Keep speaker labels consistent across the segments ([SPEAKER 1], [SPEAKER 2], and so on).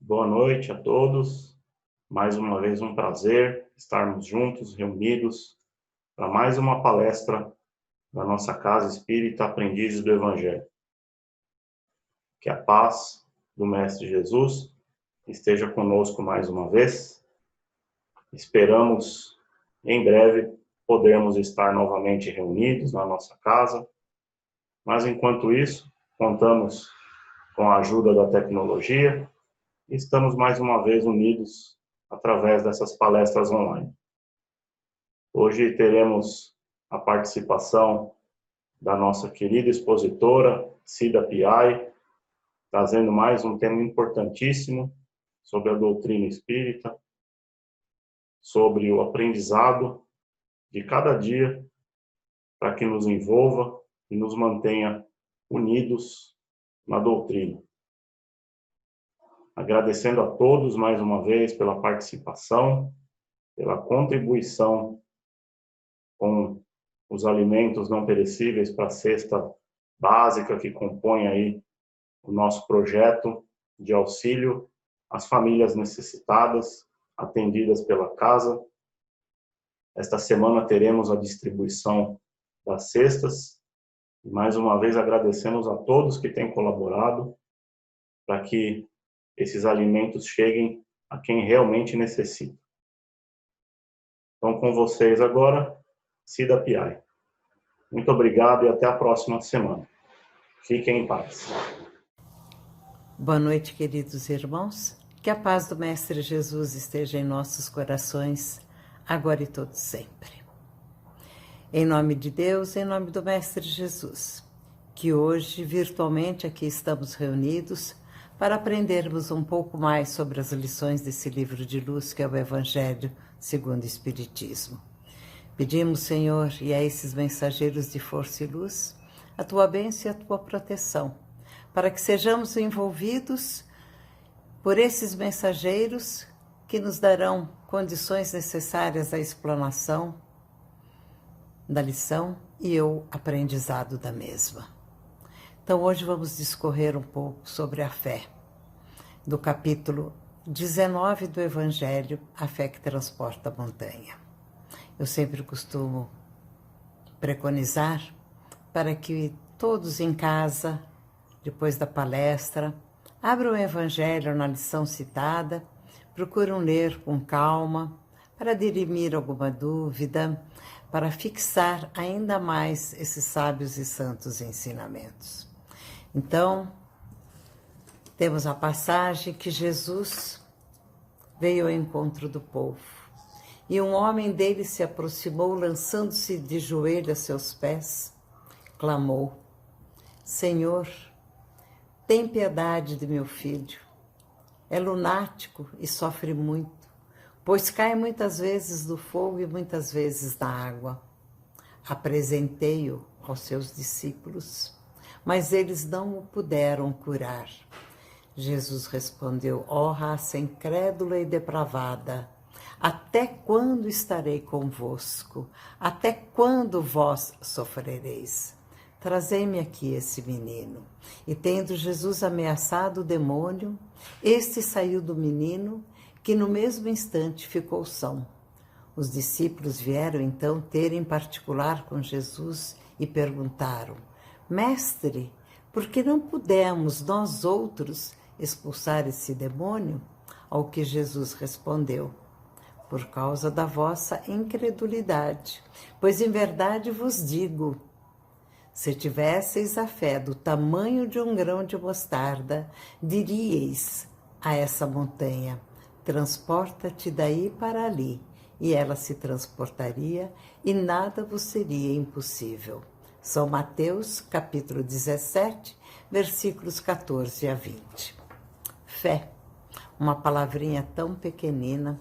[SPEAKER 1] Boa noite a todos. Mais uma vez um prazer estarmos juntos, reunidos, para mais uma palestra da nossa Casa Espírita Aprendizes do Evangelho. Que a paz do Mestre Jesus esteja conosco mais uma vez. Esperamos, em breve, podermos estar novamente reunidos na nossa casa. Mas, enquanto isso, contamos com a ajuda da tecnologia e estamos mais uma vez unidos através dessas palestras online. Hoje teremos a participação da nossa querida expositora, Cida Piai, trazendo mais um tema importantíssimo sobre a doutrina espírita, sobre o aprendizado de cada dia, para que nos envolva e nos mantenha unidos na doutrina. Agradecendo a todos mais uma vez pela participação, pela contribuição com os alimentos não perecíveis para a cesta básica que compõe aí o nosso projeto de auxílio às famílias necessitadas, atendidas pela casa. Esta semana teremos a distribuição das cestas. E mais uma vez agradecemos a todos que têm colaborado para que esses alimentos cheguem a quem realmente necessita. Então, com vocês agora, Cida Piai. Muito obrigado e até a próxima semana. Fiquem em paz.
[SPEAKER 2] Boa noite, queridos irmãos. Que a paz do Mestre Jesus esteja em nossos corações, agora e todo sempre. Em nome de Deus, em nome do Mestre Jesus, que hoje, virtualmente, aqui estamos reunidos para aprendermos um pouco mais sobre as lições desse livro de luz que é o Evangelho segundo o Espiritismo. Pedimos, Senhor, e a esses mensageiros de força e luz, a Tua bênção e a Tua proteção, para que sejamos envolvidos por esses mensageiros que nos darão condições necessárias à explanação da lição e o aprendizado da mesma. Então, hoje vamos discorrer um pouco sobre a fé, do capítulo 19 do Evangelho, a fé que transporta a montanha. Eu sempre costumo preconizar para que todos em casa, depois da palestra, abram o Evangelho na lição citada, procuram ler com calma, para dirimir alguma dúvida, para fixar ainda mais esses sábios e santos ensinamentos. Então, temos a passagem que Jesus veio ao encontro do povo. E um homem dele se aproximou, lançando-se de joelho a seus pés, clamou: Senhor, tem piedade de meu filho. É lunático e sofre muito, pois cai muitas vezes do fogo e muitas vezes na água. Apresentei-o aos seus discípulos, mas eles não o puderam curar. Jesus respondeu: ó raça incrédula e depravada, até quando estarei convosco? Até quando vós sofrereis? Trazei-me aqui esse menino. E tendo Jesus ameaçado o demônio, este saiu do menino, que no mesmo instante ficou são. Os discípulos vieram então ter em particular com Jesus e perguntaram: Mestre, por que não pudemos nós outros expulsar esse demônio? Ao que Jesus respondeu: por causa da vossa incredulidade. Pois em verdade vos digo, se tivesseis a fé do tamanho de um grão de mostarda, diríeis a essa montanha: transporta-te daí para ali, e ela se transportaria, e nada vos seria impossível. São Mateus, capítulo 17, versículos 14 a 20. Fé, uma palavrinha tão pequenina,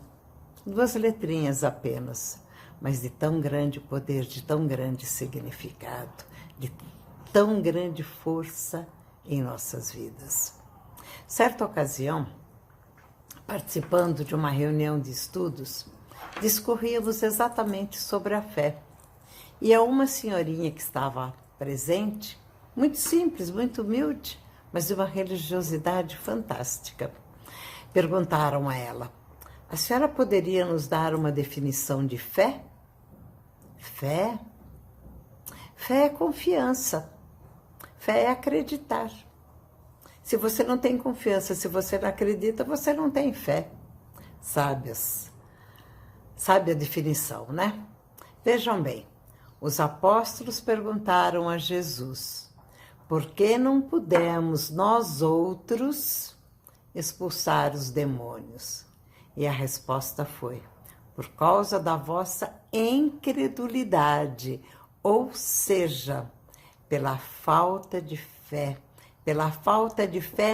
[SPEAKER 2] 2 letrinhas apenas, mas de tão grande poder, de tão grande significado, de tão grande força em nossas vidas. Certa ocasião, participando de uma reunião de estudos, discorríamos exatamente sobre a fé. E a uma senhorinha que estava presente, muito simples, muito humilde, mas de uma religiosidade fantástica, perguntaram a ela: a senhora poderia nos dar uma definição de fé? Fé? Fé é confiança. Fé é acreditar. Se você não tem confiança, se você não acredita, você não tem fé. Sábias. Sabe a definição, né? Vejam bem, os apóstolos perguntaram a Jesus: por que não pudemos nós outros expulsar os demônios? E a resposta foi: por causa da vossa incredulidade, ou seja, pela falta de fé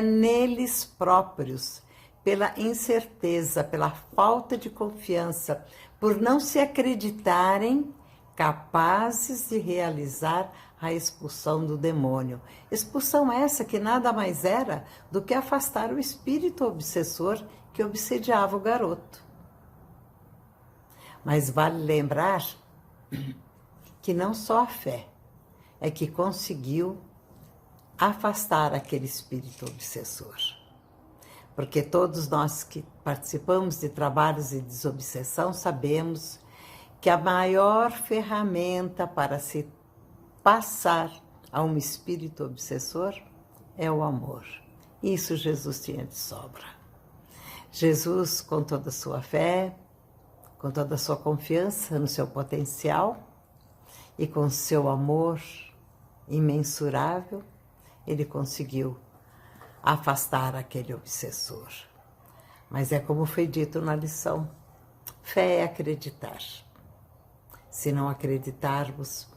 [SPEAKER 2] neles próprios, pela incerteza, pela falta de confiança, por não se acreditarem capazes de realizar a expulsão do demônio. Expulsão essa que nada mais era do que afastar o espírito obsessor que obsediava o garoto. Mas vale lembrar que não só a fé é que conseguiu afastar aquele espírito obsessor. Porque todos nós que participamos de trabalhos de desobsessão sabemos que a maior ferramenta para se passar a um espírito obsessor é o amor. Isso Jesus tinha de sobra. Jesus, com toda a sua fé, com toda a sua confiança no seu potencial e com seu amor imensurável, ele conseguiu afastar aquele obsessor. Mas é como foi dito na lição: fé é acreditar. Se não acreditarmos,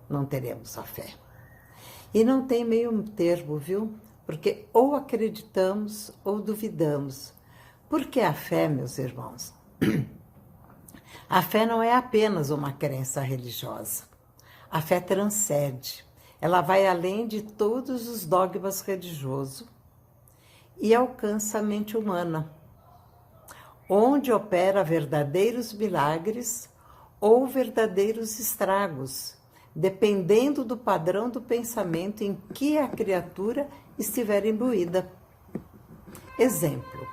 [SPEAKER 2] não teremos a fé. E não tem meio termo, viu? Porque ou acreditamos ou duvidamos. Porque a fé, meus irmãos, a fé não é apenas uma crença religiosa. A fé transcende. Ela vai além de todos os dogmas religiosos e alcança a mente humana, onde opera verdadeiros milagres ou verdadeiros estragos, dependendo do padrão do pensamento em que a criatura estiver imbuída. Exemplo: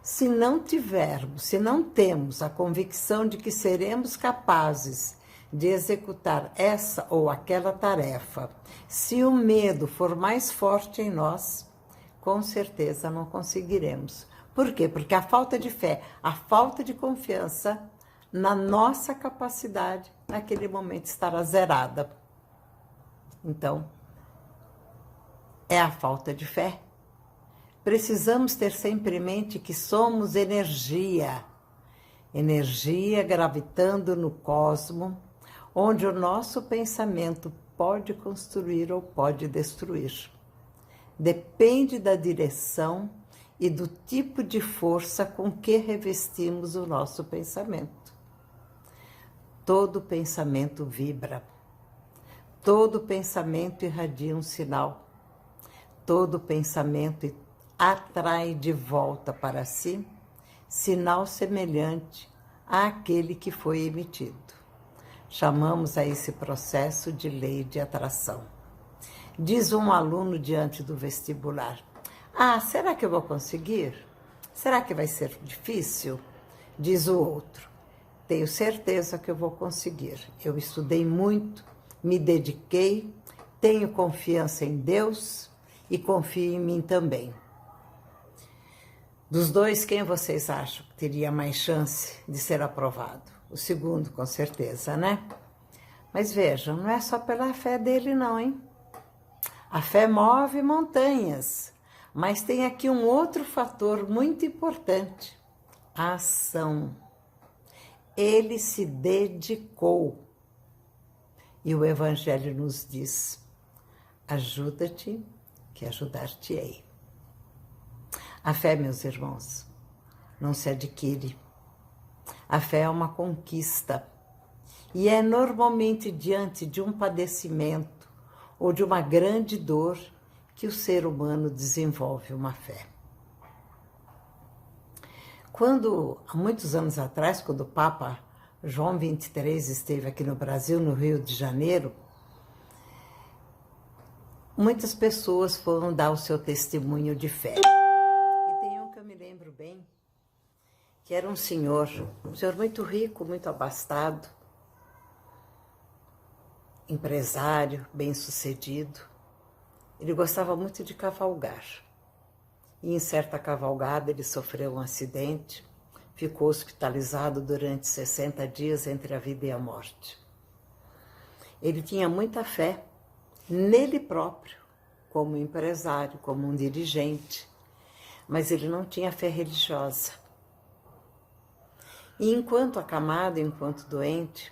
[SPEAKER 2] se não temos a convicção de que seremos capazes de executar essa ou aquela tarefa, se o medo for mais forte em nós, com certeza não conseguiremos. Por quê? Porque a falta de fé, a falta de confiança na nossa capacidade, naquele momento estará zerada. Então, é a falta de fé. Precisamos ter sempre em mente que somos energia gravitando no cosmos, onde o nosso pensamento pode construir ou pode destruir. Depende da direção e do tipo de força com que revestimos o nosso pensamento. Todo pensamento vibra, todo pensamento irradia um sinal, todo pensamento atrai de volta para si sinal semelhante àquele que foi emitido. Chamamos a esse processo de lei de atração. Diz um aluno diante do vestibular: será que eu vou conseguir? Será que vai ser difícil? Diz o outro: tenho certeza que eu vou conseguir. Eu estudei muito, me dediquei, tenho confiança em Deus e confio em mim também. Dos dois, quem vocês acham que teria mais chance de ser aprovado? O segundo, com certeza, né? Mas vejam, não é só pela fé dele não, hein? A fé move montanhas, mas tem aqui um outro fator muito importante: a ação. Ele se dedicou. E o Evangelho nos diz: ajuda-te, que ajudar-te-ei. A fé, meus irmãos, não se adquire. A fé é uma conquista e é normalmente diante de um padecimento ou de uma grande dor que o ser humano desenvolve uma fé. Há muitos anos atrás, quando o Papa João XXIII esteve aqui no Brasil, no Rio de Janeiro, muitas pessoas foram dar o seu testemunho de fé. E tem um que eu me lembro bem, que era um senhor muito rico, muito abastado, empresário, bem-sucedido. Ele gostava muito de cavalgar. E em certa cavalgada ele sofreu um acidente, ficou hospitalizado durante 60 dias entre a vida e a morte. Ele tinha muita fé nele próprio, como empresário, como um dirigente, mas ele não tinha fé religiosa. E enquanto acamado, enquanto doente,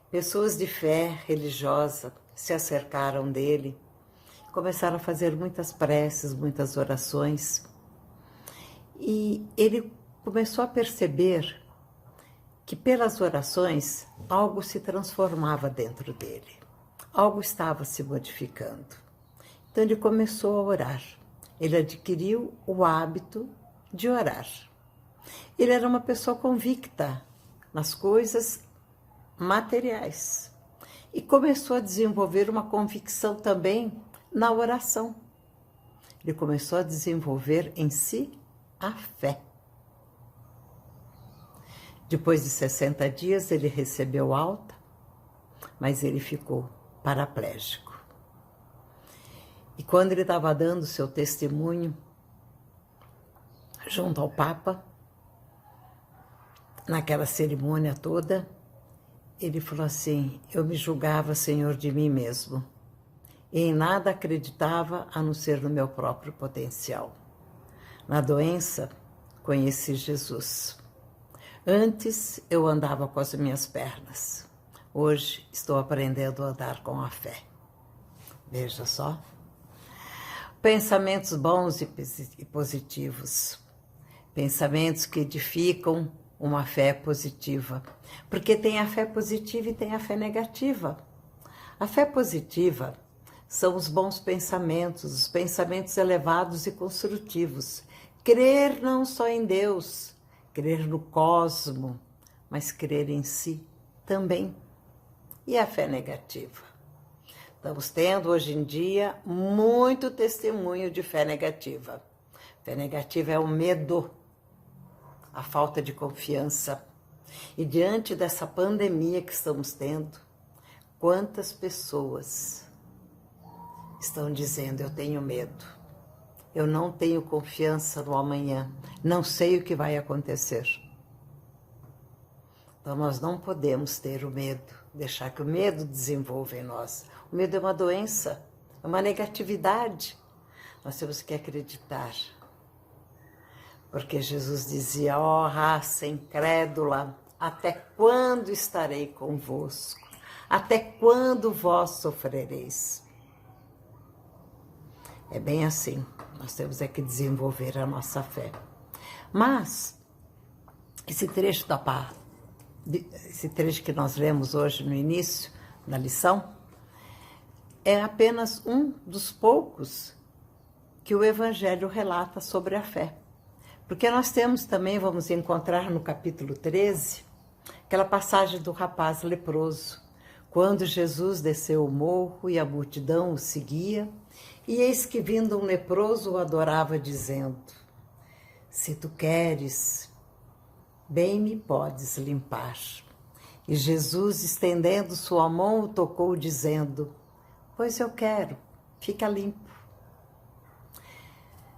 [SPEAKER 2] pessoas de fé religiosa se acercaram dele, começaram a fazer muitas preces, muitas orações, e ele começou a perceber que pelas orações algo se transformava dentro dele, algo estava se modificando. Então ele começou a orar, ele adquiriu o hábito de orar. Ele era uma pessoa convicta nas coisas materiais e começou a desenvolver uma convicção também na oração. Ele começou a desenvolver em si a fé. Depois de 60 dias ele recebeu alta, mas ele ficou paraplégico. E quando ele estava dando seu testemunho junto ao Papa, naquela cerimônia toda, ele falou assim: eu me julgava senhor de mim mesmo e em nada acreditava a não ser no meu próprio potencial. Na doença, conheci Jesus. Antes eu andava com as minhas pernas. Hoje estou aprendendo a andar com a fé. Veja só. Pensamentos bons e positivos. Pensamentos que edificam uma fé positiva. Porque tem a fé positiva e tem a fé negativa. A fé positiva são os bons pensamentos, os pensamentos elevados e construtivos. Crer não só em Deus, crer no cosmo, mas crer em si também. E a fé negativa? Estamos tendo hoje em dia muito testemunho de fé negativa. Fé negativa é o medo, a falta de confiança. E diante dessa pandemia que estamos tendo, quantas pessoas estão dizendo: eu tenho medo, eu não tenho confiança no amanhã, não sei o que vai acontecer. Então nós não podemos ter o medo, deixar que o medo desenvolva em nós. O medo é uma doença, é uma negatividade. Nós temos que acreditar. Porque Jesus dizia: ó raça incrédula, até quando estarei convosco? Até quando vós sofrereis? É bem assim, nós temos que desenvolver a nossa fé. Mas, esse trecho que nós lemos hoje no início da lição, é apenas um dos poucos que o Evangelho relata sobre a fé. Porque nós temos também, vamos encontrar no capítulo 13, aquela passagem do rapaz leproso, quando Jesus desceu o morro e a multidão o seguia, e eis que vindo um leproso o adorava, dizendo: se tu queres, bem me podes limpar. E Jesus, estendendo sua mão, o tocou, dizendo: pois eu quero, fica limpo.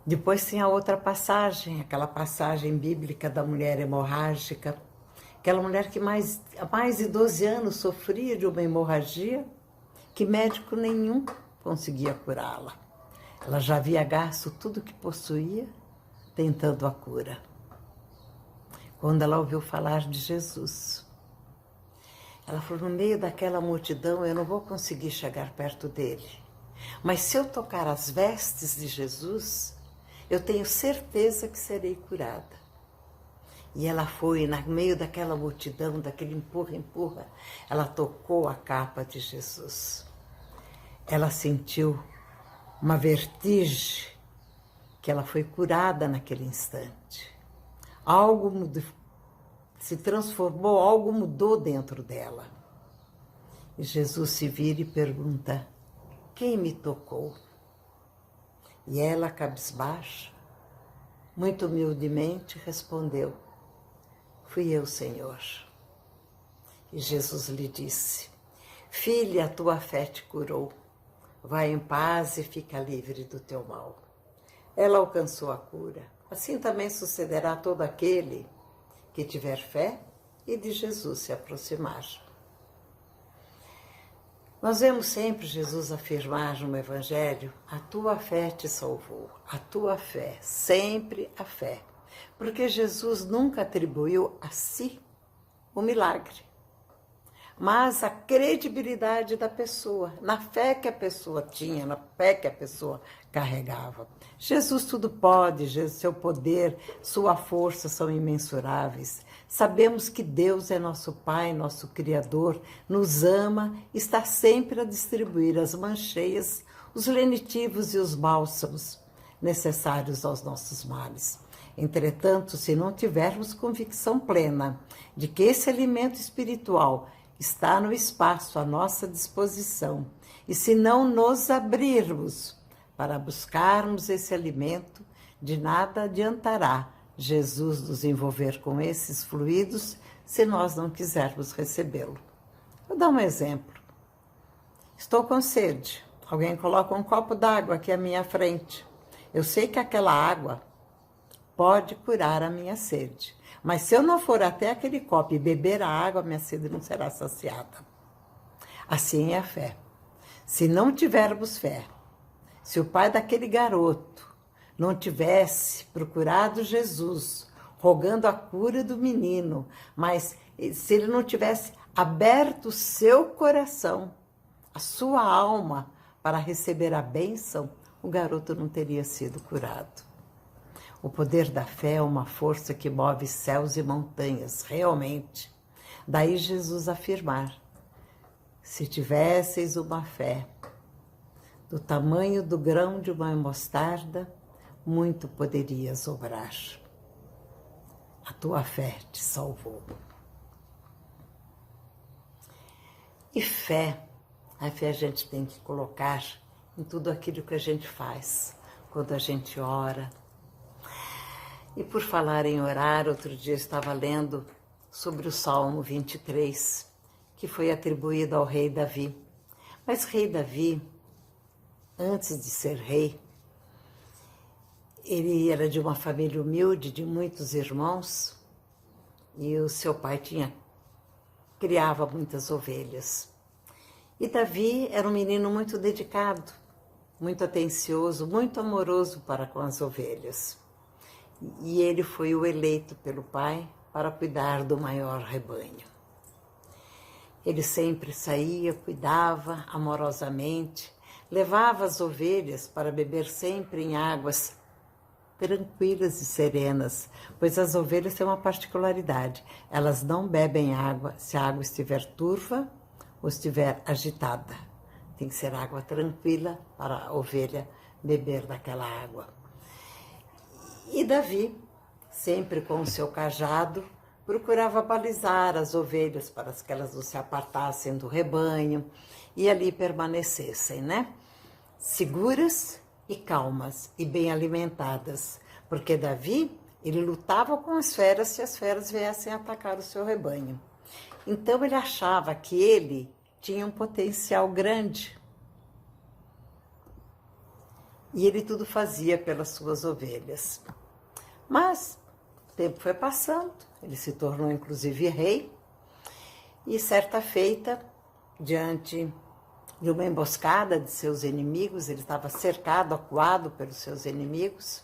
[SPEAKER 2] Depois tem a outra passagem, aquela passagem bíblica da mulher hemorrágica, aquela mulher que há mais de 12 anos sofria de uma hemorragia, que médico nenhum conseguia curá-la. Ela já havia gasto tudo que possuía tentando a cura. Quando ela ouviu falar de Jesus, ela falou: no meio daquela multidão eu não vou conseguir chegar perto dele, mas se eu tocar as vestes de Jesus, eu tenho certeza que serei curada. E ela foi, no meio daquela multidão, daquele empurra, ela tocou a capa de Jesus. Ela sentiu uma vertigem, que ela foi curada naquele instante. Algo se transformou, algo mudou dentro dela. E Jesus se vira e pergunta: quem me tocou? E ela, cabisbaixa, muito humildemente respondeu: Fui eu, Senhor. E Jesus lhe disse: filha, a tua fé te curou. Vai em paz e fica livre do teu mal. Ela alcançou a cura. Assim também sucederá a todo aquele que tiver fé e de Jesus se aproximar. Nós vemos sempre Jesus afirmar no Evangelho: a tua fé te salvou, a tua fé, sempre a fé. Porque Jesus nunca atribuiu a si o milagre, mas a credibilidade da pessoa, na fé que a pessoa tinha, na fé que a pessoa carregava. Jesus tudo pode, seu poder, sua força são imensuráveis. Sabemos que Deus é nosso Pai, nosso Criador, nos ama, está sempre a distribuir as mancheias, os lenitivos e os bálsamos necessários aos nossos males. Entretanto, se não tivermos convicção plena de que esse alimento espiritual está no espaço à nossa disposição, e se não nos abrirmos para buscarmos esse alimento, de nada adiantará Jesus nos envolver com esses fluidos se nós não quisermos recebê-lo. Vou dar um exemplo. Estou com sede. Alguém coloca um copo d'água aqui à minha frente. Eu sei que aquela água pode curar a minha sede. Mas se eu não for até aquele copo e beber a água, minha sede não será saciada. Assim é a fé. Se não tivermos fé, se o pai daquele garoto não tivesse procurado Jesus, rogando a cura do menino, mas se ele não tivesse aberto o seu coração, a sua alma, para receber a bênção, o garoto não teria sido curado. O poder da fé é uma força que move céus e montanhas, realmente. Daí Jesus afirmar: se tivesseis uma fé do tamanho do grão de uma mostarda, muito poderias obrar. A tua fé te salvou. E fé, a fé a gente tem que colocar em tudo aquilo que a gente faz, quando a gente ora. E por falar em orar, outro dia eu estava lendo sobre o Salmo 23, que foi atribuído ao rei Davi. Mas rei Davi, antes de ser rei, ele era de uma família humilde, de muitos irmãos, e o seu pai criava muitas ovelhas. E Davi era um menino muito dedicado, muito atencioso, muito amoroso para com as ovelhas. E ele foi o eleito pelo pai para cuidar do maior rebanho. Ele sempre saía, cuidava amorosamente, levava as ovelhas para beber sempre em águas tranquilas e serenas, pois as ovelhas têm uma particularidade: elas não bebem água se a água estiver turva ou estiver agitada. Tem que ser água tranquila para a ovelha beber daquela água. E Davi, sempre com o seu cajado, procurava balizar as ovelhas para que elas não se apartassem do rebanho e ali permanecessem, né? Seguras e calmas e bem alimentadas, porque Davi, ele lutava com as feras se as feras viessem atacar o seu rebanho. Então ele achava que ele tinha um potencial grande. E ele tudo fazia pelas suas ovelhas. Mas o tempo foi passando, ele se tornou inclusive rei, e certa feita, diante de uma emboscada de seus inimigos, ele estava cercado, acuado pelos seus inimigos,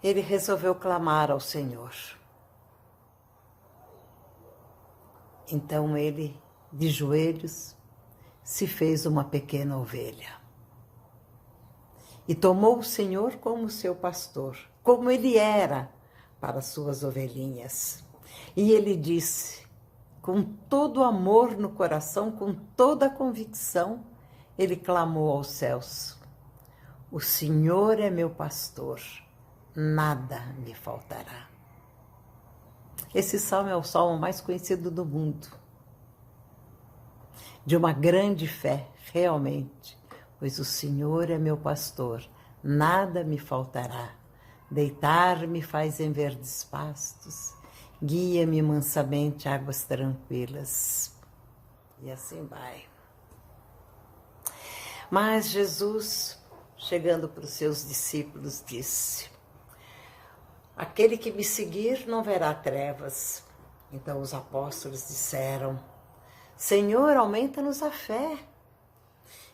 [SPEAKER 2] ele resolveu clamar ao Senhor. Então ele, de joelhos, se fez uma pequena ovelha. E tomou o Senhor como seu pastor, como ele era para suas ovelhinhas. E ele disse, com todo amor no coração, com toda a convicção, ele clamou aos céus: o Senhor é meu pastor, nada me faltará. Esse salmo é o salmo mais conhecido do mundo, de uma grande fé, realmente. Pois o Senhor é meu pastor, nada me faltará. Deitar-me faz em verdes pastos, guia-me mansamente a águas tranquilas. E assim vai. Mas Jesus, chegando para os seus discípulos, disse: aquele que me seguir não verá trevas. Então os apóstolos disseram: Senhor, aumenta-nos a fé.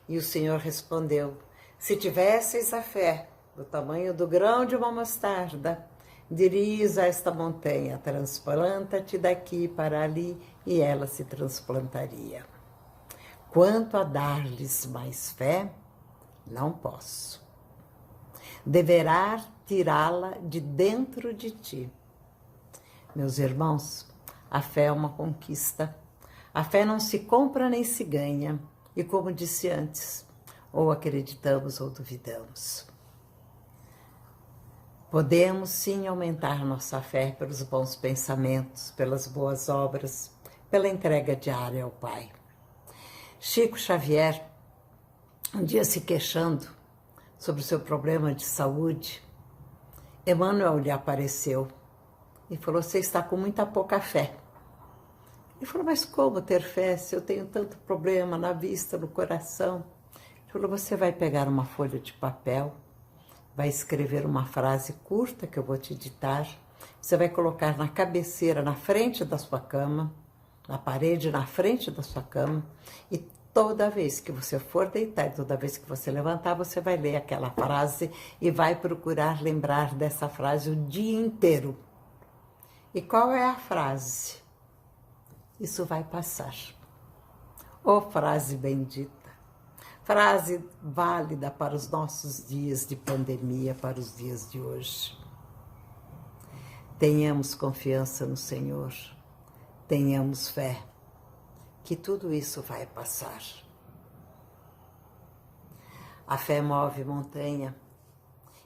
[SPEAKER 2] E o Senhor respondeu: se tivesseis a fé do tamanho do grão de uma mostarda, dirias a esta montanha: transplanta-te daqui para ali, e ela se transplantaria. Quanto a dar-lhes mais fé, não posso. Deverá tirá-la de dentro de ti. Meus irmãos, a fé é uma conquista. A fé não se compra nem se ganha. E como disse antes, ou acreditamos ou duvidamos. Podemos sim aumentar nossa fé pelos bons pensamentos, pelas boas obras, pela entrega diária ao Pai. Chico Xavier, um dia se queixando sobre o seu problema de saúde, Emmanuel lhe apareceu e falou: você está com muita pouca fé. Ele falou: mas como ter fé se eu tenho tanto problema na vista, no coração? Ele falou: você vai pegar uma folha de papel, vai escrever uma frase curta que eu vou te ditar, você vai colocar na cabeceira, na frente da sua cama, na parede, na frente da sua cama, e toda vez que você for deitar, toda vez que você levantar, você vai ler aquela frase e vai procurar lembrar dessa frase o dia inteiro. E qual é a frase? Isso vai passar. Ô frase bendita, frase válida para os nossos dias de pandemia, para os dias de hoje. Tenhamos confiança no Senhor, tenhamos fé, que tudo isso vai passar. A fé move montanha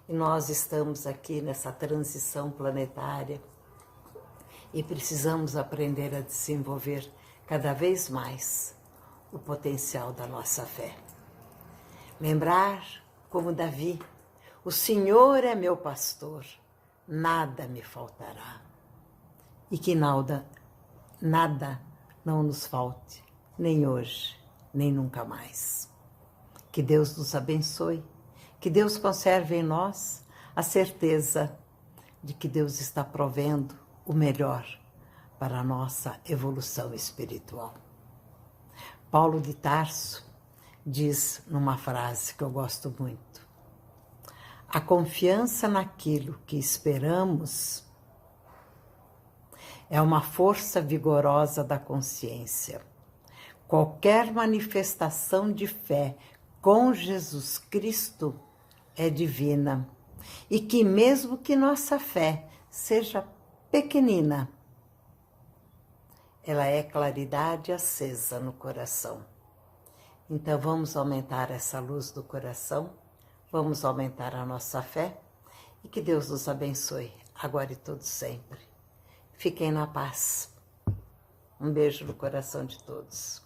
[SPEAKER 2] e nós estamos aqui nessa transição planetária e precisamos aprender a desenvolver cada vez mais o potencial da nossa fé. Lembrar, como Davi: o Senhor é meu pastor, nada me faltará. E que nada não nos falte, nem hoje, nem nunca mais. Que Deus nos abençoe, que Deus conserve em nós a certeza de que Deus está provendo o melhor para a nossa evolução espiritual. Paulo de Tarso diz numa frase que eu gosto muito: a confiança naquilo que esperamos é uma força vigorosa da consciência. Qualquer manifestação de fé com Jesus Cristo é divina, e que mesmo que nossa fé seja pequenina, ela é claridade acesa no coração. Então vamos aumentar essa luz do coração, vamos aumentar a nossa fé, e que Deus nos abençoe, agora e todo sempre. Fiquem na paz. Um beijo no coração de todos.